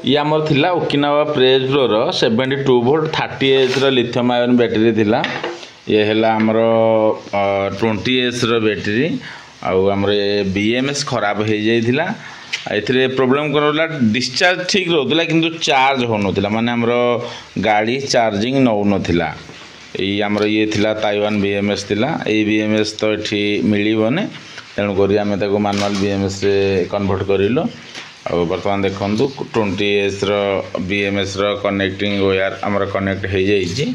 ये आमर थिला Okinawa praise pro 72 volt 30 H lithium ion battery थिला। ये हैला आमर 20 एच बैटेरी आमर BMS खराब हो जाइथिला। एथिरे प्रॉब्लम करला डिस्चार्ज ठीक रहउतला किंतु चार्ज हो नथिला माने हमर गाड़ी चार्जिंग नौ नथिला। ये आमर ये थिला ताइवान BMS थिला। ए BMS तो एठी मिलिबने तेणु करी आमे ताको मैनुअल BMS रे कन्वर्ट करिलो। और बर्तमान देखो 20 एच BMS कनेक्टिंग वायर आमर कनेक्ट हो जाइए।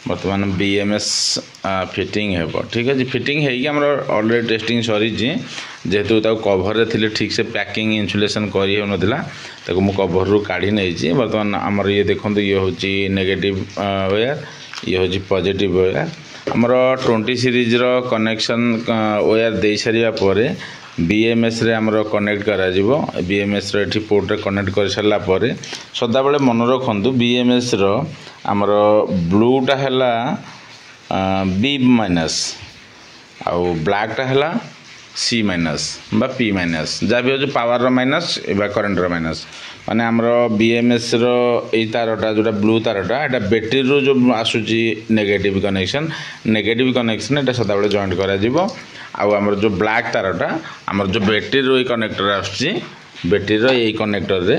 बर्तमान BMS फिटिंग है ठीक है फिटिंग है ऑलरेडी टेस्टिंग सरी जेहेतु कवर थे ठीक से पैकिंग इन्सुलेशन करी होनथिला ताको मु कवर रु काढ़ी नहीं। बर्तमान आमर ये देखो ये हूँ नेगेटिव वायर ये हूँ पॉजिटिव वायर। आमर 20 सीरीज कनेक्शन वायर दे सारिया पर BMS रे आमर कनेक्ट करा जिवो। BMS रे एठी पोर्ट रे कनेक्ट कर सारला परे सदा बेले मन रखंतु BMS रो आमर ब्लूटा हैला B माइनस आउ ब्लैकटा हैला C माइनस बा P माइनस जा भी हो पावर रो माइनस एबा करंट रो माइनस माने आमर BMS रो ए तारटा जोटा ब्लू तारटा एटा बैटरी रो जो आसुची नेगेटिव कनेक्शन एटा सदा बेले जॉइंट करा जिवो। आउ आमर जो ब्लैक तारटा आमर जो बैटरी रो कनेक्टर आसुची बैटरी रो ए कनेक्टर रे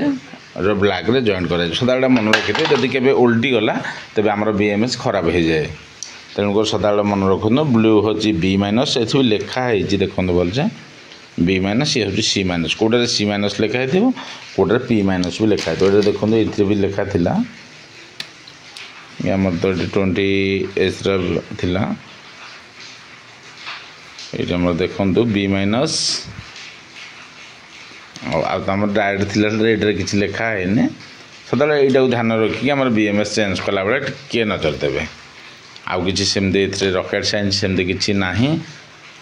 रो ब्लैक रे जॉइंट करा सदा बेले मन रखिते जदि केबे उल्टी गला तबे आमर BMS खराब हो जाए। तेणु कर सदा बेले मन रखु ब्लू होची B माइनस एथि लिखा है देखो बोलछे B माइनस ये होची C माइनस कोडरे C माइनस लिखा है कोडरे P माइनस भी लिखा है। तो देखो इथे भी लिखा थिला आमर तो 20 एच थिला ये देखो B माइनस आम डायरेक्ट थी किसी लिखा है सदा यहाँ ध्यान रखिए आम BMS चेंज कला बेले टे नजर देवे आउ कि सेमती रकेट साइंस सेमती किसी ना।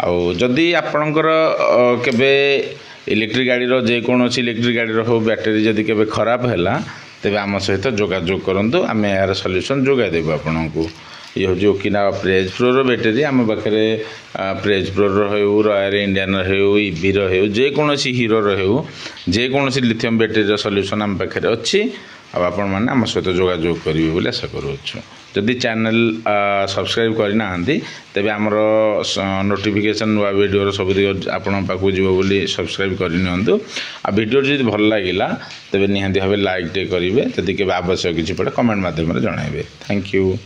आदि आपणकर केबे इलेक्ट्रिक गाड़ी जेकोसी इलेक्ट्रिक गाड़ी हो बैटेरी जदि केबे खराब है तेबे आम सहित जोगाजोग करूँ आम यार सल्यूशन जोगाई देबु आपको। ये हूँ ओकिनावा प्रेज प्रो बैटेरी आम पाखे प्रेज प्रो हो रॉयल इंडियन हो EV हो जेकोसी हीरो हो जेकोसी लिथियम बैटेरी सल्यूशन आम पाखे अच्छी आपण मैंने आम सहित जोगाजोग करेंगे बोले आशा करुच्छू। जदि चैनल सब्सक्राइब करना तेबे आमर नोटिफिकेशन नुआ वीडियो सब आपण पाखु जीव बोली सब्सक्राइब करनी। आ वीडियो जदि भल लगिला तेबे निहांती भावे लाइक टे करेंगे जदि केबे आवश्यक किछि पड़े कमेंट माध्यम रे जणाइबे। Thank you.